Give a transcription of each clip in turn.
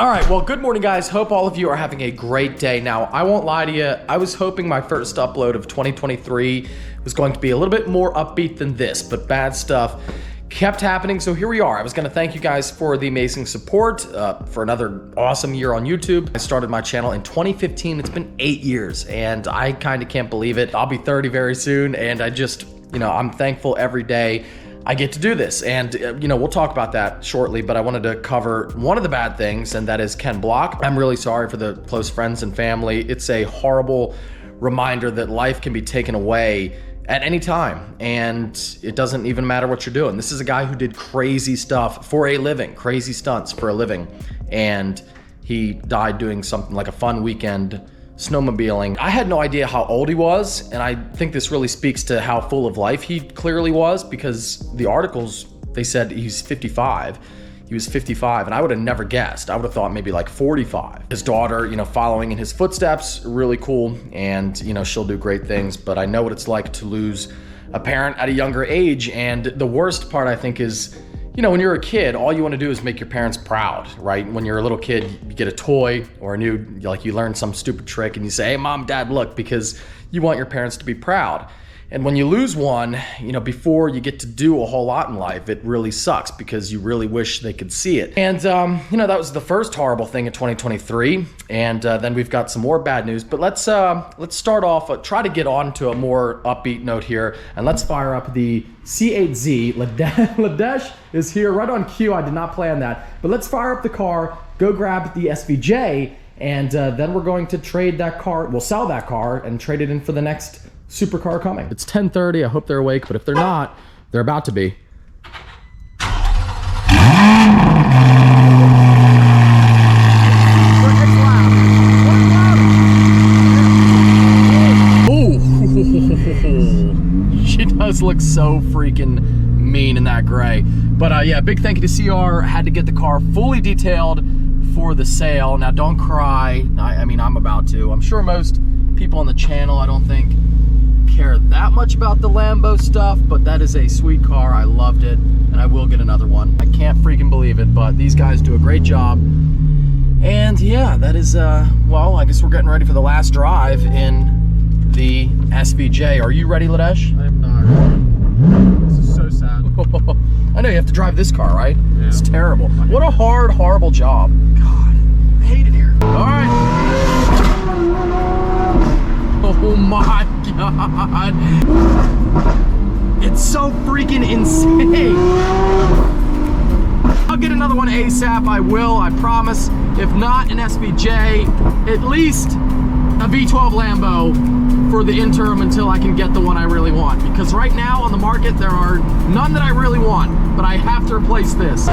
All right, well, good morning, guys. Hope all of you are having a great day. Now, I won't lie to you. I was hoping my first upload of 2023 was going to be a little bit more upbeat than this, but bad stuff kept happening, so here we are. I was going to thank you guys for the amazing support for another awesome year on YouTube. I started my channel in 2015. It's been 8 years, and I kind of can't believe it. I'll be 30 very soon, and I just, I'm thankful every day I get to do this. And, we'll talk about that shortly, but I wanted to cover one of the bad things, and that is Ken Block. I'm really sorry for the close friends and family. It's a horrible reminder that life can be taken away at any time, and it doesn't even matter what you're doing. This is a guy who did crazy stuff for a living, crazy stunts for a living, and he died doing something like a fun weekend snowmobiling. I had no idea how old he was, and I think this really speaks to how full of life he clearly was, because the articles, they said he's 55. He was 55, and I would have never guessed. I would have thought maybe like 45. His daughter, following in his footsteps, really cool, and she'll do great things, but I know what it's like to lose a parent at a younger age. And the worst part, I think, is when you're a kid, all you want to do is make your parents proud, right? When you're a little kid, you get a toy or you learn some stupid trick and you say, hey, mom, dad, look, because you want your parents to be proud. And when you lose one, before you get to do a whole lot in life, it really sucks because you really wish they could see it. And, that was the first horrible thing in 2023. And then we've got some more bad news. But let's start off, try to get on to a more upbeat note here. And let's fire up the C8 Z. Ladesh is here right on cue. I did not plan that. But let's fire up the car, go grab the SVJ, and then we're going to trade that car. We'll sell that car and trade it in for the next supercar coming. It's 10:30. I hope they're awake, but if they're not, they're about to be. Oh, she does look so freaking mean in that gray. But yeah, big thank you to CR. Had to get the car fully detailed for the sale. Now, don't cry. I mean, I'm about to. I'm sure most people on the channel, I don't think, care that much about the Lambo stuff, but that is a sweet car. I loved it, and I will get another one. I can't freaking believe it, but these guys do a great job. And yeah, that is, well, I guess we're getting ready for the last drive in the SVJ. Are you ready, Ladesh? I'm not ready. This is so sad. I know you have to drive this car, right? Yeah. It's terrible. What a horrible job. God, I hate it here. All right. Oh my God. It's so freaking insane. I'll get another one ASAP. I will, I promise. If not an SVJ, at least a V12 Lambo for the interim until I can get the one I really want. Because right now on the market, there are none that I really want, but I have to replace this.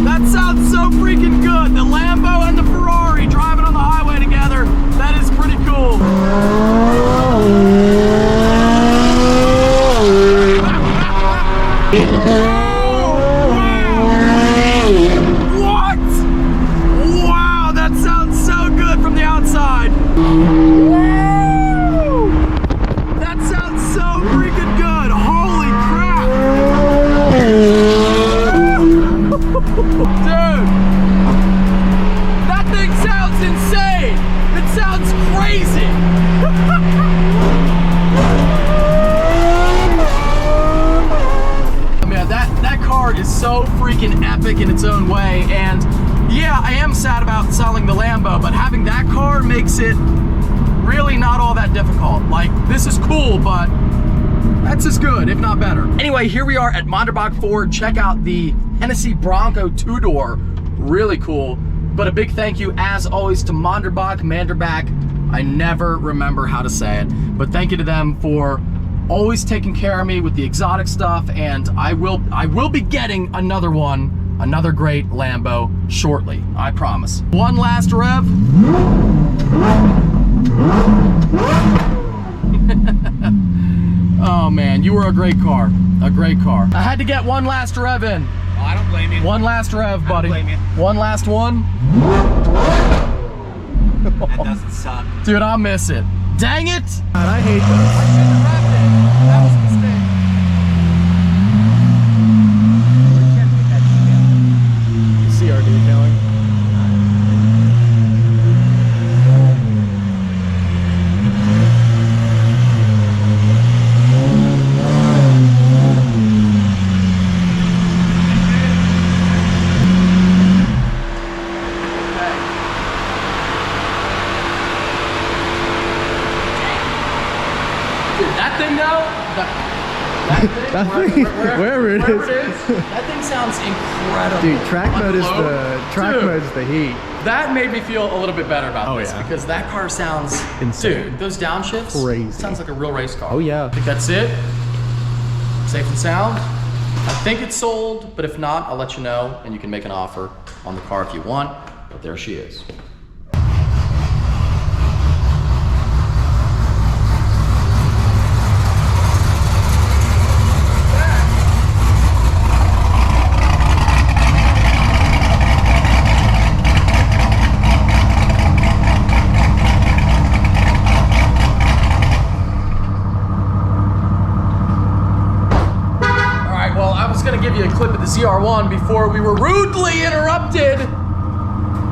That sounds so freaking good. The Lambo and the Ferrari driving on the highway together. That is pretty cool. What? Wow, that sounds so good from the outside. Woo! That sounds so freaking good. Holy crap. Dude, that thing sounds insane. It sounds crazy. Man, that car is so freaking epic in its own way. And yeah, I am sad about selling the Lambo, but having that car makes it really not all that difficult. Like, this is cool, but that's as good, if not better. Anyway, here we are at Manderbach Ford. Check out the Hennessy Bronco two-door. Really cool. But a big thank you, as always, to Manderbach. I never remember how to say it. But thank you to them for always taking care of me with the exotic stuff. And I will be getting another one, another great Lambo shortly. I promise. One last rev. Oh man, you were a great car. A great car. I had to get one last rev in. Oh, I don't blame you. One last rev, buddy. I don't blame you. One last one. That doesn't suck. Dude, I'll miss it. Dang it! I hate this. I shouldn't have wrapped it. That was a mistake. Wherever it is. That thing sounds incredible. Dude, track On mode is low. mode's the heat. That made me feel a little bit better about Oh, this yeah. because that car sounds Insane. Dude, those downshifts Crazy. sounds like a real race car. Oh, yeah. I think that's it. Safe and sound. I think it's sold, but if not, I'll let you know and you can make an offer on the car if you want. But there she is. Give you a clip of the ZR1 before we were rudely interrupted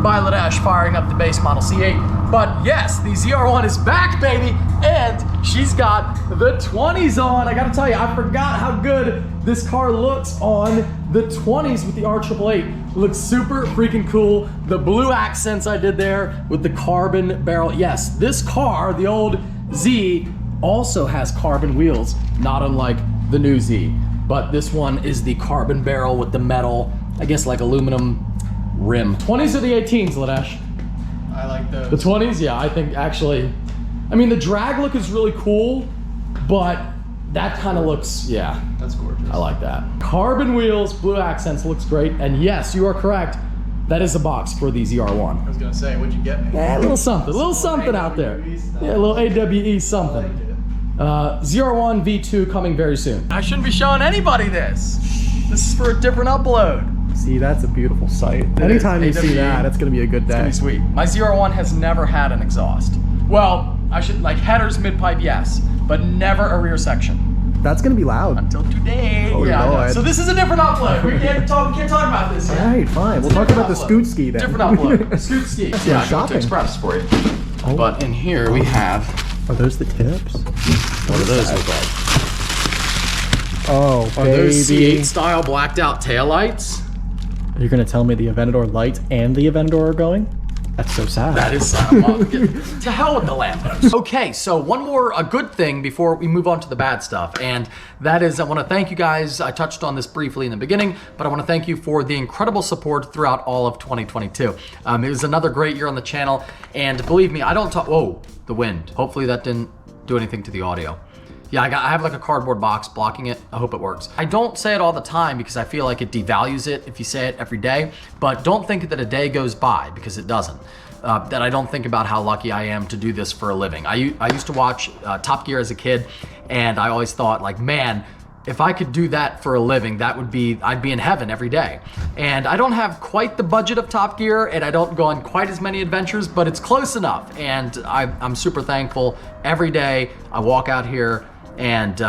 by Ladesh firing up the base model C8. But yes, the ZR1 is back, baby, and she's got the 20s on. I gotta tell you, I forgot how good this car looks on the 20s with the R888. It looks super freaking cool. The blue accents I did there with the carbon barrel. Yes, this car, the old Z, also has carbon wheels, not unlike the new Z. But this one is the carbon barrel with the metal, I guess like aluminum rim. 20s or the 18s, Ladesh? I like those. The 20s, yeah, I think actually, I mean the drag look is really cool, but that kind of looks, yeah. That's gorgeous. I like that. Carbon wheels, blue accents, looks great. And yes, you are correct. That is the box for the ZR1. I was gonna say, what'd you get me? Yeah, a little something out there. Yeah, a little AWE something. ZR1 V2 coming very soon. I shouldn't be showing anybody this. This is for a different upload. See, that's a beautiful sight. It Anytime you is. see that, it's gonna be a good day. It's gonna be sweet. My ZR1 has never had an exhaust. Well, I should, like headers, mid-pipe, yes, but never a rear section. That's gonna be loud. Until today. Oh, yeah, I know. Lord. So this is a different upload. We can't talk about this yet. All right, fine. We'll talk about the scoot ski then. Different upload. Scoot ski. Yeah, Yeah, I go to shopping. Express for you. Oh. But in here we have, Are those the tips? what do those look like? Oh, Are baby. those C8 style blacked out taillights? You're gonna tell me the Aventador lights and the Aventador are going? That's so sad. That is to hell with the Lambos. Okay, so one more a good thing before we move on to the bad stuff, and that is I want to thank you guys. I touched on this briefly in the beginning, but I want to thank you for the incredible support throughout all of 2022. It was another great year on the channel, and believe me, I don't talk. Whoa, the wind. Hopefully that didn't do anything to the audio. Yeah, I have like a cardboard box blocking it. I hope it works. I don't say it all the time because I feel like it devalues it if you say it every day, but don't think that a day goes by because it doesn't. That I don't think about how lucky I am to do this for a living. I used to watch Top Gear as a kid, and I always thought like, man, if I could do that for a living, I'd be in heaven every day. And I don't have quite the budget of Top Gear, and I don't go on quite as many adventures, but it's close enough. And I'm super thankful every day I walk out here. And,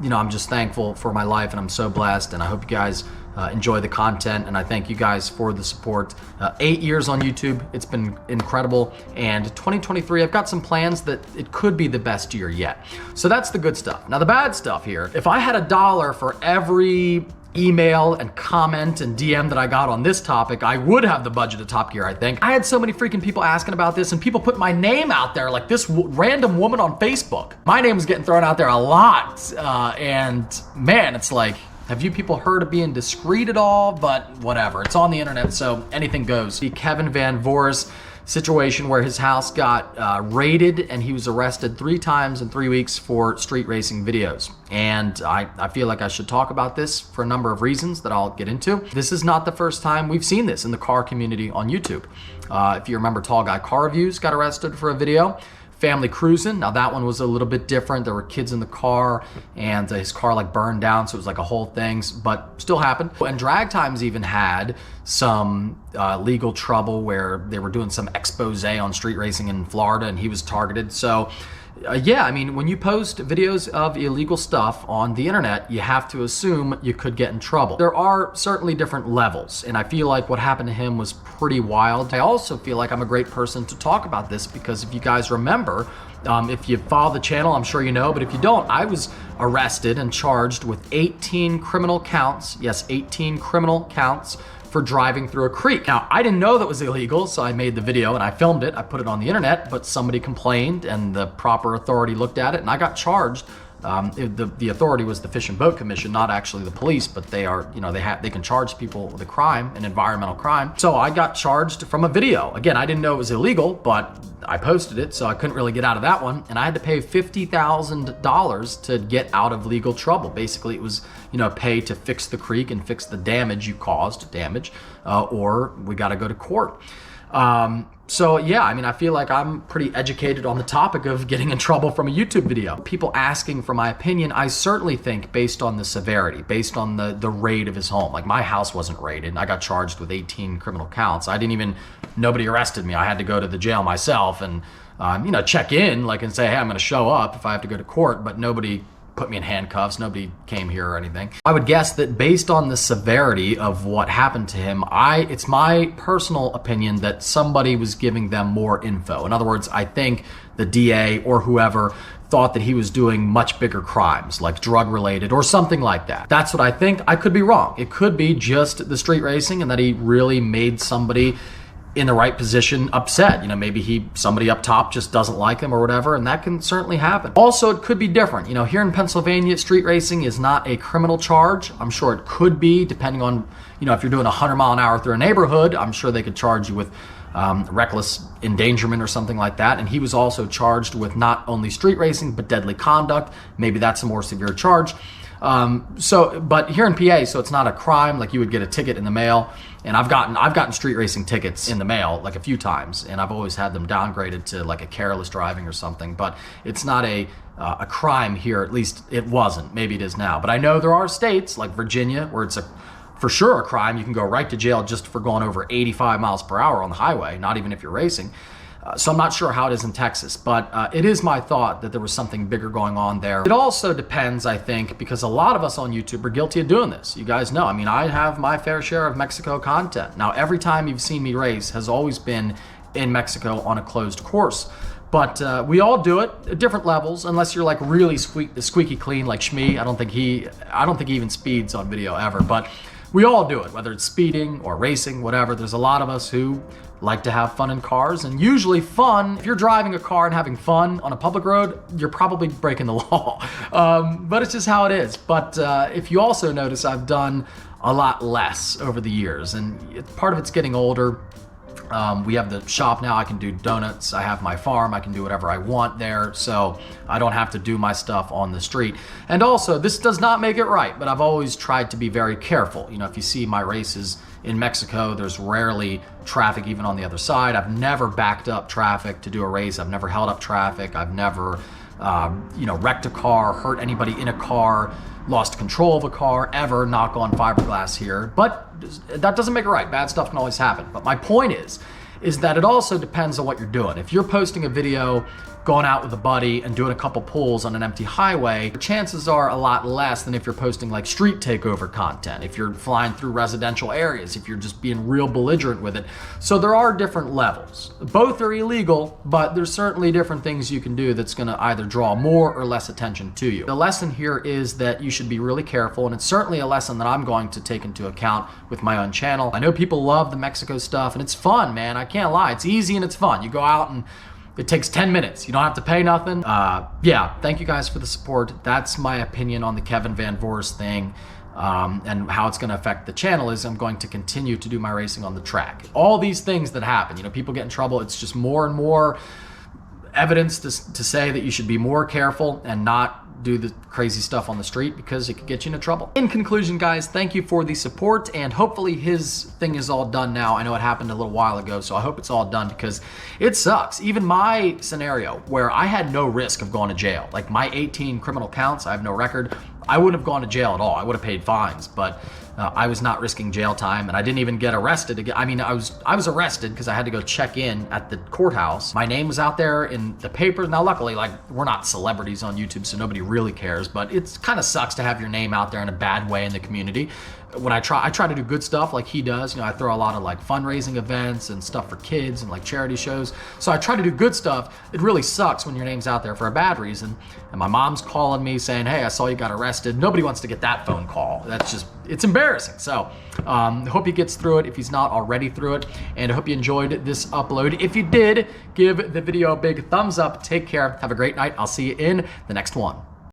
you know, I'm just thankful for my life and I'm so blessed. And I hope you guys enjoy the content. And I thank you guys for the support. 8 years on YouTube. It's been incredible. And 2023, I've got some plans that it could be the best year yet. So that's the good stuff. Now, the bad stuff here, if I had $1 for every email and comment and DM that I got on this topic, I would have the budget of Top Gear, I think. I had so many freaking people asking about this and people put my name out there like this random woman on Facebook. My name was getting thrown out there a lot. And man, it's like, have you people heard of being discreet at all? But whatever, it's on the internet, so anything goes. The Kevin Van Voor's situation where his house got raided and he was arrested 3 times in 3 weeks for street racing videos. And I feel like I should talk about this for a number of reasons that I'll get into. This is not the first time we've seen this in the car community on YouTube. If you remember, Tall Guy Car Reviews got arrested for a video. Family Cruising, now that one was a little bit different. There were kids in the car and his car like burned down, so it was like a whole thing, but still happened. And Drag Times even had some legal trouble where they were doing some expose on street racing in Florida and he was targeted. So yeah, I mean, when you post videos of illegal stuff on the internet, you have to assume you could get in trouble. There are certainly different levels, and I feel like what happened to him was pretty wild. I also feel like I'm a great person to talk about this because if you guys remember, if you follow the channel, I'm sure you know, but if you don't, I was arrested and charged with 18 criminal counts. Yes, 18 criminal counts for driving through a creek. Now, I didn't know that was illegal, so I made the video and I filmed it. I put it on the internet, but somebody complained and the proper authority looked at it and I got charged The authority was the Fish and Boat Commission, not actually the police, but they are, they can charge people with a crime, an environmental crime. So I got charged from a video. Again, I didn't know it was illegal, but I posted it, so I couldn't really get out of that one. And I had to pay $50,000 to get out of legal trouble. Basically, it was, pay to fix the creek and fix the damage you caused, or we got to go to court. So yeah, I feel like I'm pretty educated on the topic of getting in trouble from a YouTube video. People asking for my opinion, I certainly think based on the severity, based on the raid of his home. Like, my house wasn't raided. I got charged with 18 criminal counts. Nobody arrested me. I had to go to the jail myself and, check in, and say, hey, I'm going to show up if I have to go to court, but nobody put me in handcuffs. Nobody came here or anything. I would guess that based on the severity of what happened to him, it's my personal opinion that somebody was giving them more info. In other words, I think the DA or whoever thought that he was doing much bigger crimes, like drug related or something like that. That's what I think. I could be wrong. It could be just the street racing and that he really made somebody in the right position upset. Maybe somebody up top just doesn't like him or whatever, and that can certainly happen. Also, it could be different. Here in Pennsylvania, street racing is not a criminal charge. I'm sure it could be, depending on, if you're doing 100 mile an hour through a neighborhood, I'm sure they could charge you with reckless endangerment or something like that. And he was also charged with not only street racing, but deadly conduct. Maybe that's a more severe charge. But here in PA, so it's not a crime. Like, you would get a ticket in the mail, and I've gotten street racing tickets in the mail like a few times, and I've always had them downgraded to like a careless driving or something. But it's not a crime here. At least it wasn't. Maybe it is now. But I know there are states like Virginia where it's for sure a crime. You can go right to jail just for going over 85 miles per hour on the highway, not even if you're racing. So I'm not sure how it is in Texas, but it is my thought that there was something bigger going on there. It also depends, I think, because a lot of us on YouTube are guilty of doing this. You guys know, I have my fair share of Mexico content. Now, every time you've seen me race has always been in Mexico on a closed course. But we all do it at different levels, unless you're like really squeaky clean like Shmee. I don't think he even speeds on video ever, but we all do it, whether it's speeding or racing, whatever. There's a lot of us who like to have fun in cars, and usually fun, if you're driving a car and having fun on a public road, you're probably breaking the law. But it's just how it is. But if you also notice, I've done a lot less over the years, and part of it's getting older. We have the shop now. I can do donuts. I have my farm. I can do whatever I want there, so I don't have to do my stuff on the street. And also, this does not make it right, but I've always tried to be very careful. If you see my races in Mexico, there's rarely traffic even on the other side. I've never backed up traffic to do a race. I've never held up traffic. I've never, wrecked a car, hurt anybody in a car, lost control of a car, ever, knock on fiberglass here. But that doesn't make it right. Bad stuff can always happen. But my point is that it also depends on what you're doing. If you're posting a video going out with a buddy and doing a couple pulls on an empty highway, chances are a lot less than if you're posting like street takeover content, if you're flying through residential areas, if you're just being real belligerent with it. So there are different levels. Both are illegal, but there's certainly different things you can do that's gonna either draw more or less attention to you. The lesson here is that you should be really careful, and it's certainly a lesson that I'm going to take into account with my own channel. I know people love the Mexico stuff, and it's fun, man. I can't lie. It's easy and it's fun. You go out and it takes 10 minutes. You don't have to pay nothing. Yeah, thank you guys for the support. That's my opinion on the Kevin Van Voorst thing, and how it's gonna affect the channel is I'm going to continue to do my racing on the track. All these things that happen, people get in trouble. It's just more and more evidence to say that you should be more careful and not do the crazy stuff on the street, because it could get you into trouble. In conclusion, guys, thank you for the support, and hopefully his thing is all done now. I know it happened a little while ago, so I hope it's all done, because it sucks. Even my scenario where I had no risk of going to jail, like my 18 criminal counts, I have no record, I wouldn't have gone to jail at all. I would have paid fines, but I was not risking jail time, and I didn't even get arrested again. I was arrested because I had to go check in at the courthouse. My name was out there in the paper. Now, luckily, we're not celebrities on YouTube, so nobody really cares, but it kind of sucks to have your name out there in a bad way in the community. When I try to do good stuff like he does. I throw a lot of fundraising events and stuff for kids and charity shows. So I try to do good stuff. It really sucks when your name's out there for a bad reason. And my mom's calling me saying, hey, I saw you got arrested. Nobody wants to get that phone call. It's embarrassing. So hope he gets through it if he's not already through it. And I hope you enjoyed this upload. If you did, give the video a big thumbs up. Take care. Have a great night. I'll see you in the next one.